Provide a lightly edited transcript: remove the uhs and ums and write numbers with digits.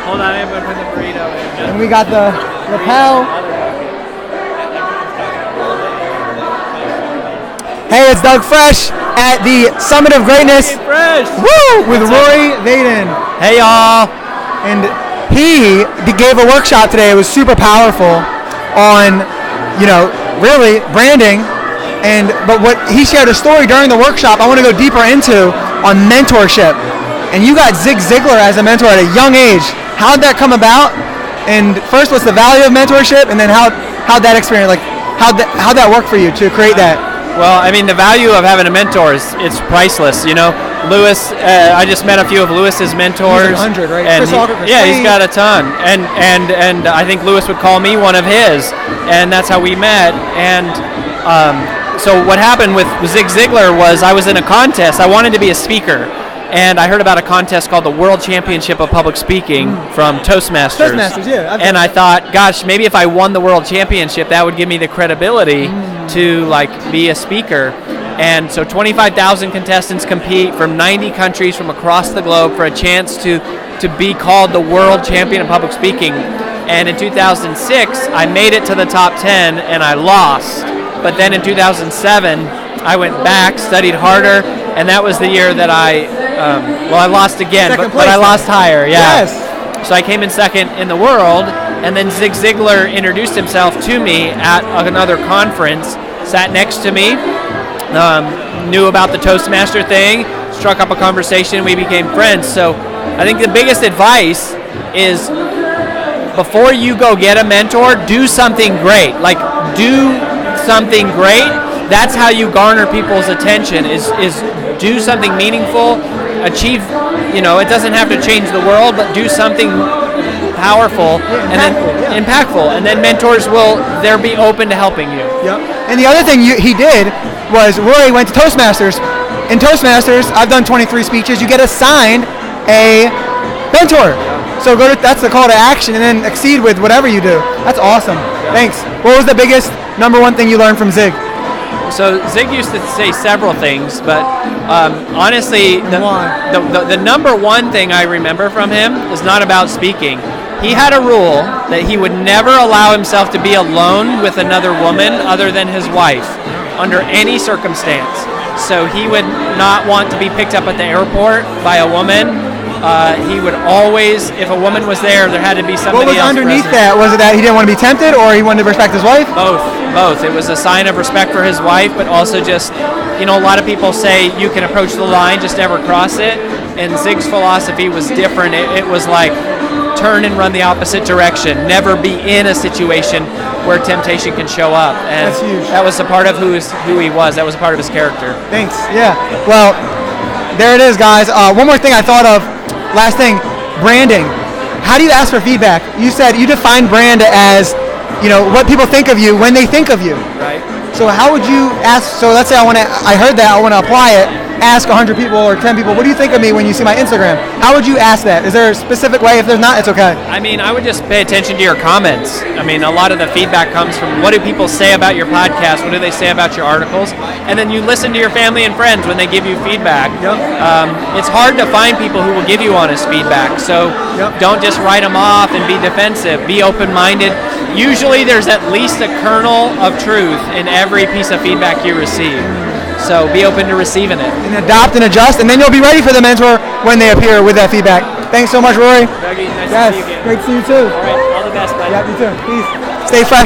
Hold on, I'm going to put the burrito in. And we got the lapel. Hey, it's Doug Fresh at the Summit of Greatness. Fresh. Woo! With Rory Vaden. Hey, y'all. And he gave a workshop today. It was super powerful on, really branding. But what he shared a story during the workshop I want to go deeper into on mentorship. And you got Ziglar as a mentor at a young age. How did that come about? And first, what's the value of mentorship? And then how that experience, how'd that work for you to create that? Well, I mean, the value of having a mentor it's priceless. Lewis, I just met a few of Lewis's mentors. He's 100, right? And he's got a ton. And I think Lewis would call me one of his. And that's how we met. And so what happened with Ziglar was I was in a contest. I wanted to be a speaker. And I heard about a contest called the World Championship of Public Speaking from Toastmasters. Toastmasters, yeah. And I thought, gosh, maybe if I won the World Championship, that would give me the credibility to be a speaker. And so 25,000 contestants compete from 90 countries from across the globe for a chance to be called the World Champion of Public Speaking. And in 2006, I made it to the top 10 and I lost. But then in 2007, I went back, studied harder, and that was the year that I lost again, but I lost higher, yeah. Yes. So I came in second in the world, and then Zig Ziglar introduced himself to me at another conference, sat next to me, knew about the Toastmaster thing, struck up a conversation, we became friends. So I think the biggest advice is before you go get a mentor, do something great. Do something great. That's how you garner people's attention, is do something meaningful, achieve, it doesn't have to change the world, but do something powerful impactful, and then mentors they'll be open to helping you. Yep. And the other thing he did was Rory went to Toastmasters. In Toastmasters, I've done 23 speeches, you get assigned a mentor. So that's the call to action, and then exceed with whatever you do. That's awesome. Yeah. Thanks. What was the biggest number one thing you learned from Zig? So Zig used to say several things, but honestly, the number one thing I remember from him is not about speaking. He had a rule that he would never allow himself to be alone with another woman other than his wife, under any circumstance. So he would not want to be picked up at the airport by a woman. He would always, if a woman was there had to be somebody else. What was underneath that? Was it that he didn't want to be tempted, or he wanted to respect his wife? Both. It was a sign of respect for his wife, but also just, a lot of people say you can approach the line, just never cross it. And Zig's philosophy was different. It was like, turn and run the opposite direction. Never be in a situation where temptation can show up. And that's huge. That was a part of who he was. That was a part of his character. Thanks. Yeah. Well, there it is, guys. One more thing I thought of. Last thing, branding. How do you ask for feedback? You said you define brand as, what people think of you when they think of you. Right. So how would you ask? So let's say I heard that, I want to apply it. Ask 100 people or 10 people, what do you think of me when you see my Instagram? How would you ask that? Is there a specific way? If there's not, it's okay. I mean, I would just pay attention to your comments. I mean, a lot of the feedback comes from what do people say about your podcast? What do they say about your articles? And then you listen to your family and friends when they give you feedback. Yep. It's hard to find people who will give you honest feedback. So don't just write them off and be defensive. Be open-minded. Usually there's at least a kernel of truth in every piece of feedback you receive. So be open to receiving it. And adopt and adjust, and then you'll be ready for the mentor when they appear with that feedback. Thanks so much, Rory. Dougie, nice to see you again. Great to see you too. All right, all the best, buddy. Yeah, you too. Peace. Stay fresh.